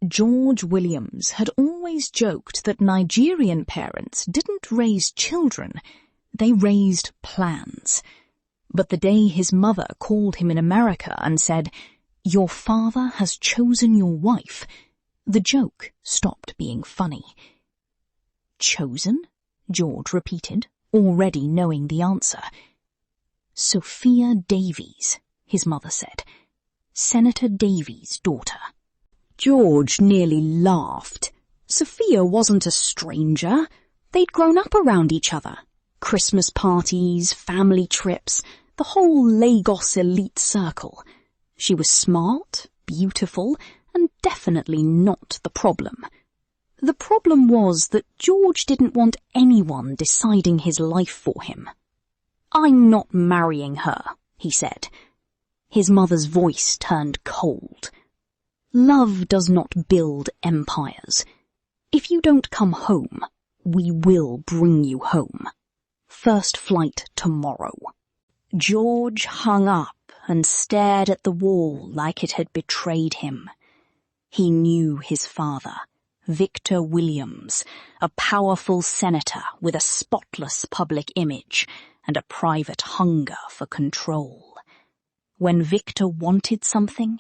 George Williams had always joked that Nigerian parents didn't raise children, they raised plans. But the day his mother called him in America and said, "Your father has chosen your wife," the joke stopped being funny. "Chosen?" George repeated, already knowing the answer. "Sophia Davies," his mother said. "Senator Davies' daughter." George nearly laughed. Sophia wasn't a stranger. They'd grown up around each other. Christmas parties, family trips, the whole Lagos elite circle. She was smart, beautiful, and definitely not the problem. The problem was that George didn't want anyone deciding his life for him. "I'm not marrying her," he said. His mother's voice turned cold. "Love does not build empires. If you don't come home, we will bring you home. First flight tomorrow." George hung up and stared at the wall like it had betrayed him. He knew his father, Victor Williams, a powerful senator with a spotless public image and a private hunger for control. When Victor wanted something,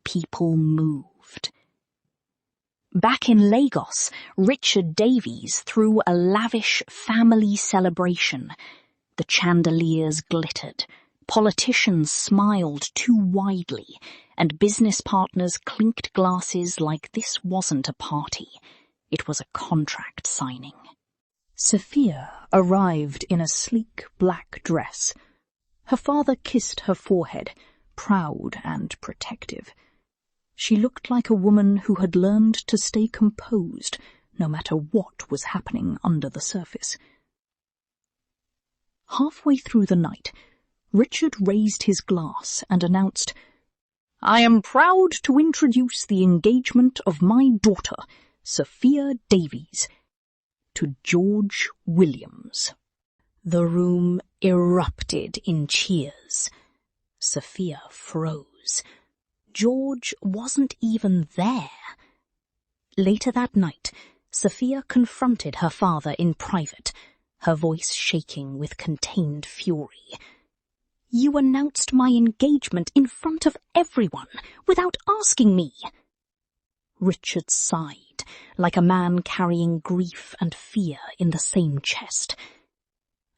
people moved. Back in Lagos, Richard Davies threw a lavish family celebration. The chandeliers glittered, politicians smiled too widely, and business partners clinked glasses like this wasn't a party. It was a contract signing. Sophia arrived in a sleek black dress. Her father kissed her forehead, proud and protective. She looked like a woman who had learned to stay composed, no matter what was happening under the surface. Halfway through the night, Richard raised his glass and announced, "I am proud to introduce the engagement of my daughter, Sophia Davies, to George Williams." The room erupted in cheers. Sophia froze. George wasn't even there. Later that night, Sophia confronted her father in private, her voice shaking with contained fury. "You announced my engagement in front of everyone, without asking me." Richard sighed, like a man carrying grief and fear in the same chest.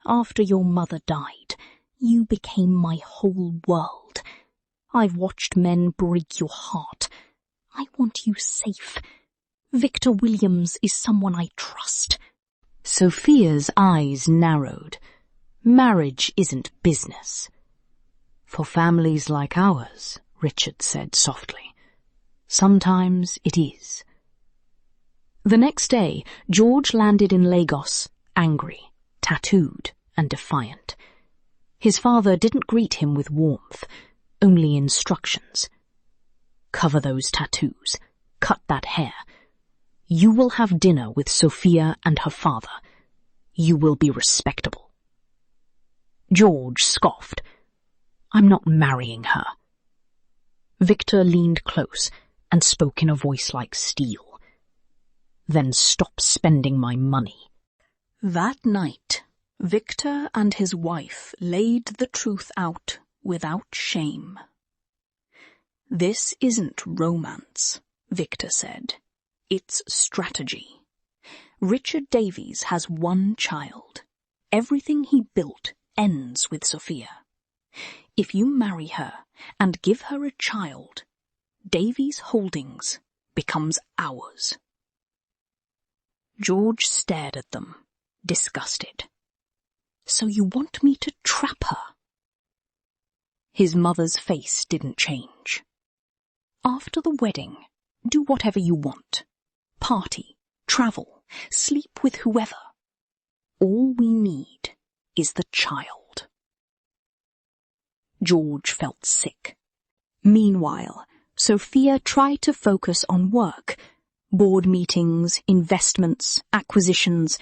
"After your mother died, you became my whole world. I've watched men break your heart. I want you safe. Victor Williams is someone I trust." Sophia's eyes narrowed. "Marriage isn't business." "For families like ours," Richard said softly, "sometimes it is." The next day, George landed in Lagos, angry, tattooed, and defiant. His father didn't greet him with warmth, only instructions. "Cover those tattoos. Cut that hair. You will have dinner with Sophia and her father. You will be respectable." George scoffed. "I'm not marrying her." Victor leaned close and spoke in a voice like steel. "Then stop spending my money." That night, Victor and his wife laid the truth out without shame. "This isn't romance," Victor said. "It's strategy. Richard Davies has one child. Everything he built ends with Sophia. If you marry her and give her a child, Davies Holdings becomes ours." George stared at them, disgusted. "So you want me to trap her?" His mother's face didn't change. "After the wedding, do whatever you want. Party, travel, sleep with whoever. All we need is the child." George felt sick. Meanwhile, Sophia tried to focus on work, board meetings, investments, acquisitions,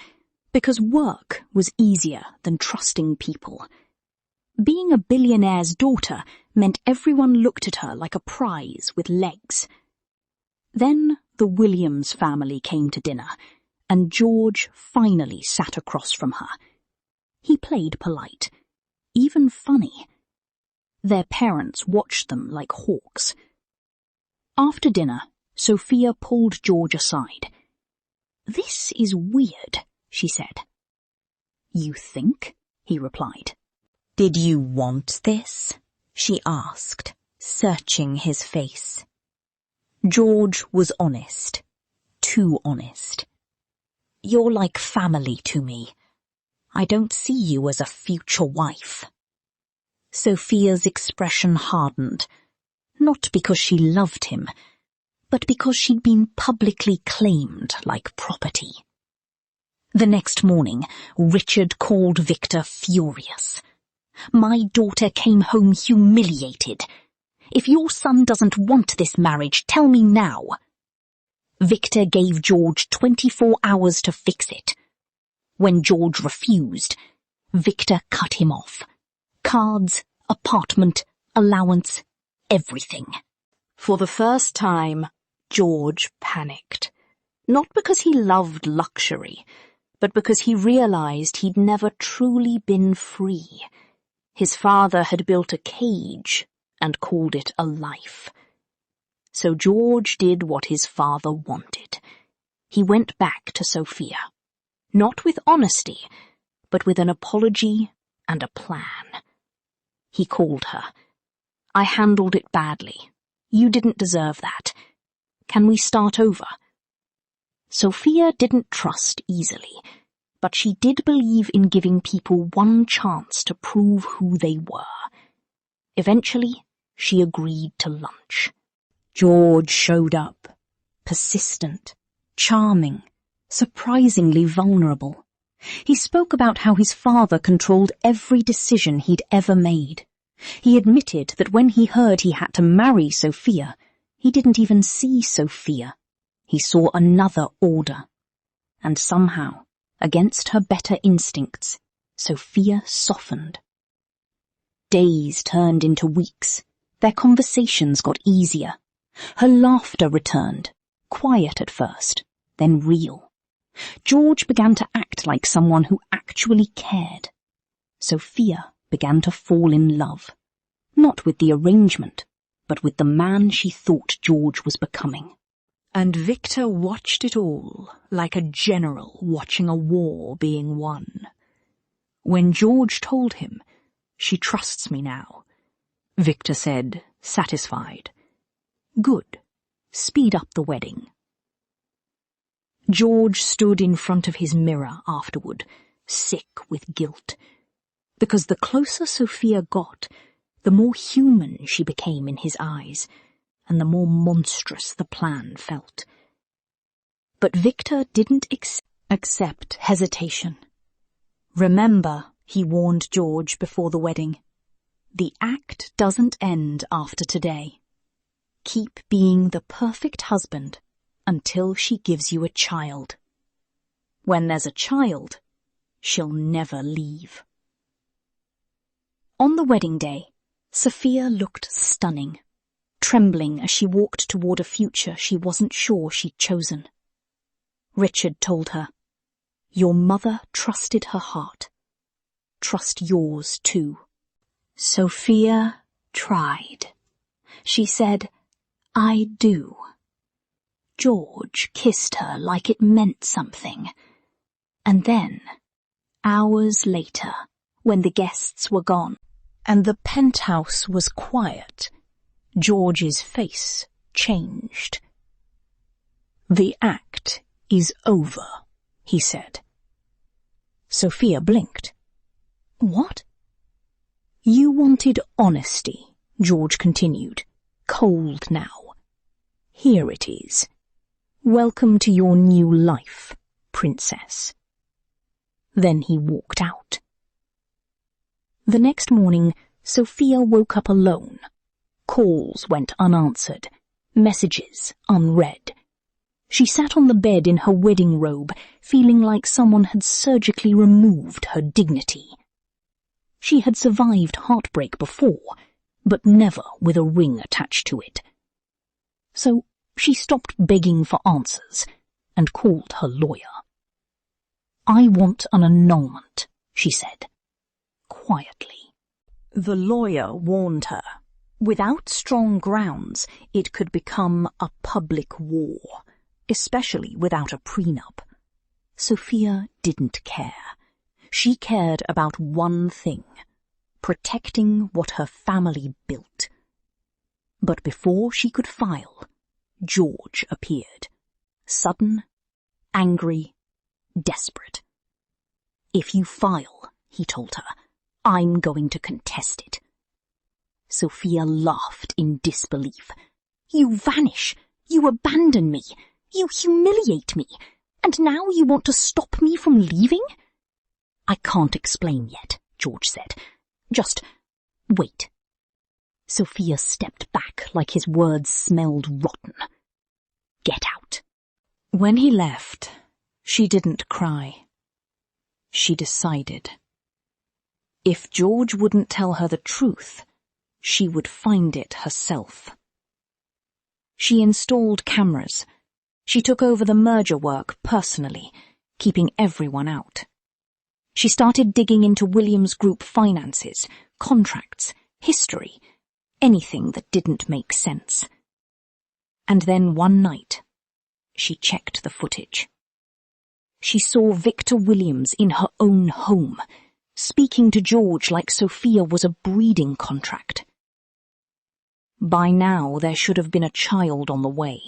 because work was easier than trusting people. Being a billionaire's daughter meant everyone looked at her like a prize with legs. Then The Williams family came to dinner, and George finally sat across from her. He played polite, even funny. Their parents watched them like hawks. After dinner, Sophia pulled George aside. "This is weird," she said. "You think?" he replied. "Did you want this?" she asked, searching his face. George was honest. Too honest. "You're like family to me. I don't see you as a future wife." Sophia's expression hardened, not because she loved him, but because she'd been publicly claimed like property. The next morning, Richard called Victor furious. "My daughter came home humiliated. If your son doesn't want this marriage, tell me now." Victor gave George 24 hours to fix it. When George refused, Victor cut him off. Cards, apartment, allowance, everything. For the first time, George panicked. Not because he loved luxury, but because he realized he'd never truly been free. His father had built a cage and called it a life. So George did what his father wanted. He went back to Sophia. Not with honesty, but with an apology and a plan. He called her. "I handled it badly. You didn't deserve that. Can we start over?" Sophia didn't trust easily, but she did believe in giving people one chance to prove who they were. Eventually, she agreed to lunch. George showed up, persistent, charming, surprisingly vulnerable. He spoke about how his father controlled every decision he'd ever made. He admitted that when he heard he had to marry Sophia, he didn't even see Sophia. He saw another order. And somehow, against her better instincts, Sophia softened. Days turned into weeks. Their conversations got easier. Her laughter returned, quiet at first, then real. George began to act like someone who actually cared. Sophia began to fall in love, not with the arrangement, but with the man she thought George was becoming. And Victor watched it all like a general watching a war being won. When George told him, "She trusts me now," Victor said, satisfied, "Good. Speed up the wedding." George stood in front of his mirror afterward, sick with guilt. Because the closer Sophia got, the more human she became in his eyes, and the more monstrous the plan felt. But Victor didn't accept hesitation. "Remember," he warned George before the wedding, "the act doesn't end after today. Keep being the perfect husband until she gives you a child. When there's a child, she'll never leave." On the wedding day, Sophia looked stunning, trembling as she walked toward a future she wasn't sure she'd chosen. Richard told her, "Your mother trusted her heart. Trust yours too." Sophia tried. She said, "I do." George kissed her like it meant something. And then, hours later, when the guests were gone, and the penthouse was quiet, George's face changed. "The act is over," he said. Sophia blinked. "What?" "You wanted honesty," George continued, cold now. "Here it is. Welcome to your new life, princess." Then he walked out. The next morning, Sophia woke up alone. Calls went unanswered, messages unread. She sat on the bed in her wedding robe, feeling like someone had surgically removed her dignity. She had survived heartbreak before, but never with a ring attached to it. So She stopped begging for answers and called her lawyer. "I want an annulment," she said, quietly. The lawyer warned her. Without strong grounds, it could become a public war, especially without a prenup. Sophia didn't care. She cared about one thing: protecting what her family built. But before she could file, George appeared. Sudden, angry, desperate. "If you file," he told her, "I'm going to contest it." Sophia laughed in disbelief. "You vanish, you abandon me, you humiliate me, and now you want to stop me from leaving?" "I can't explain yet," George said. "Just wait." Sophia stepped back like his words smelled rotten. "Get out." When he left, she didn't cry. She decided. If George wouldn't tell her the truth, she would find it herself. She installed cameras. She took over the merger work personally, keeping everyone out. She started digging into Williams Group finances, contracts, history, anything that didn't make sense. And then one night, she checked the footage. She saw Victor Williams in her own home, speaking to George like Sophia was a breeding contract. "By now there should have been a child on the way,"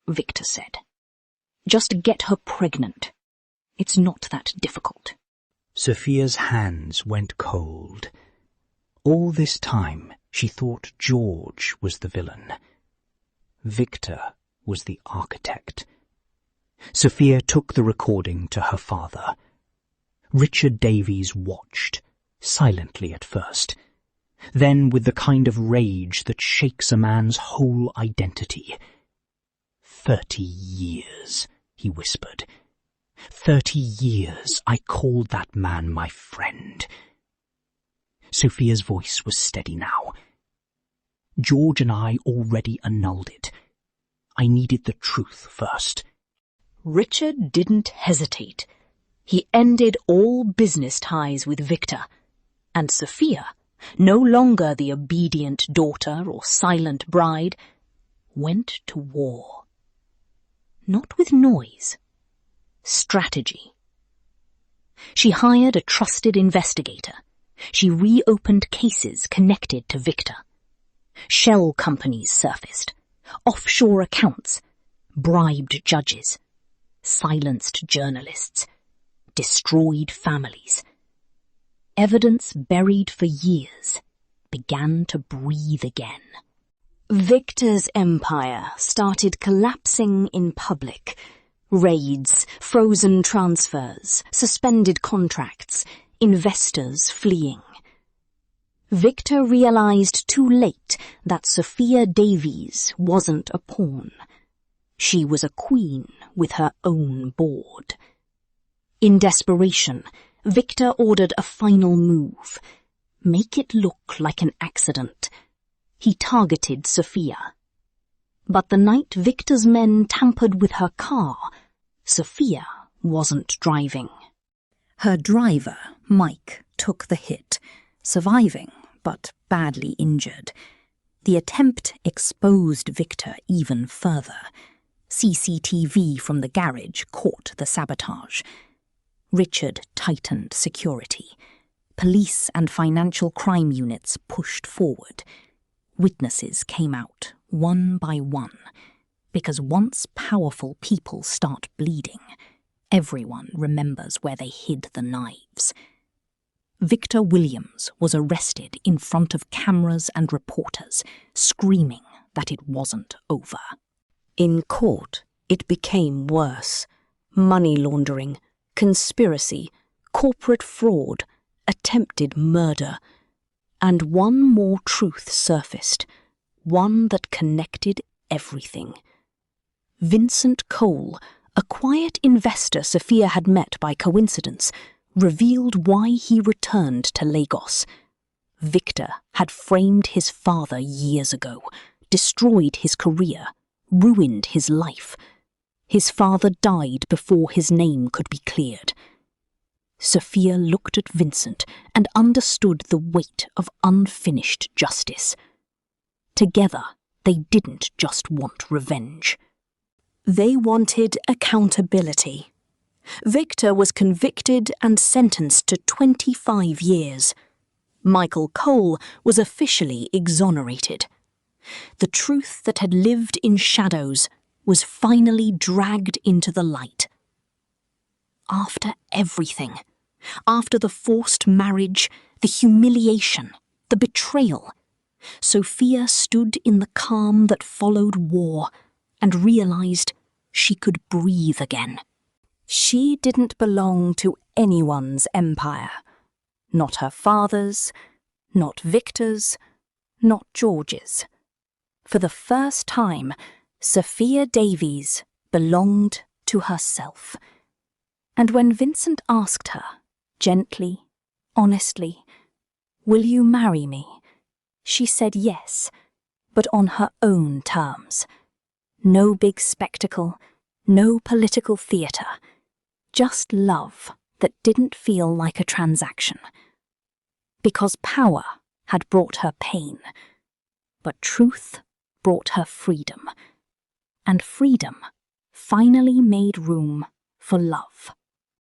Victor said. "Just get her pregnant. It's not that difficult." Sophia's hands went cold. All this time she thought George was the villain. Victor was the architect. Sophia took the recording to her father. Richard Davies watched, silently at first, then with the kind of rage that shakes a man's whole identity. 30 years, he whispered. 30 years I called that man my friend. Sophia's voice was steady now. "George and I already annulled it. I needed the truth first." Richard didn't hesitate. He ended all business ties with Victor, and Sophia, no longer the obedient daughter or silent bride, went to war. Not with noise. Strategy. She hired a trusted investigator. She reopened cases connected to Victor. Shell companies surfaced, offshore accounts, bribed judges, silenced journalists, destroyed families. Evidence buried for years began to breathe again. Victor's empire started collapsing in public. Raids, frozen transfers, suspended contracts, investors fleeing. Victor realized too late that Sophia Davies wasn't a pawn. She was a queen with her own board. In desperation, Victor ordered a final move. Make it look like an accident. He targeted Sophia. But the night Victor's men tampered with her car, Sophia wasn't driving. Her driver, Mike, took the hit, surviving but badly injured. The attempt exposed Victor even further. CCTV from the garage caught the sabotage. Richard tightened security. Police and financial crime units pushed forward. Witnesses came out, one by one, because once powerful people start bleeding, everyone remembers where they hid the knives. Victor Williams was arrested in front of cameras and reporters, screaming that it wasn't over. In court, it became worse. Money laundering, conspiracy, corporate fraud, attempted murder. And one more truth surfaced, one that connected everything. Vincent Cole, a quiet investor Sophia had met by coincidence, revealed why he returned to Lagos. Victor had framed his father years ago, destroyed his career, ruined his life. His father died before his name could be cleared. Sophia looked at Vincent and understood the weight of unfinished justice. Together, they didn't just want revenge. They wanted accountability. Victor was convicted and sentenced to 25 years. Michael Cole was officially exonerated. The truth that had lived in shadows was finally dragged into the light. After everything, after the forced marriage, the humiliation, the betrayal, Sophia stood in the calm that followed war and realized she could breathe again. She didn't belong to anyone's empire. Not her father's, not Victor's, not George's. For the first time, Sophia Davies belonged to herself. And when Vincent asked her, gently, honestly, "Will you marry me?" she said yes, but on her own terms. No big spectacle, no political theatre, just love that didn't feel like a transaction. Because power had brought her pain, but truth brought her freedom, and freedom finally made room for love.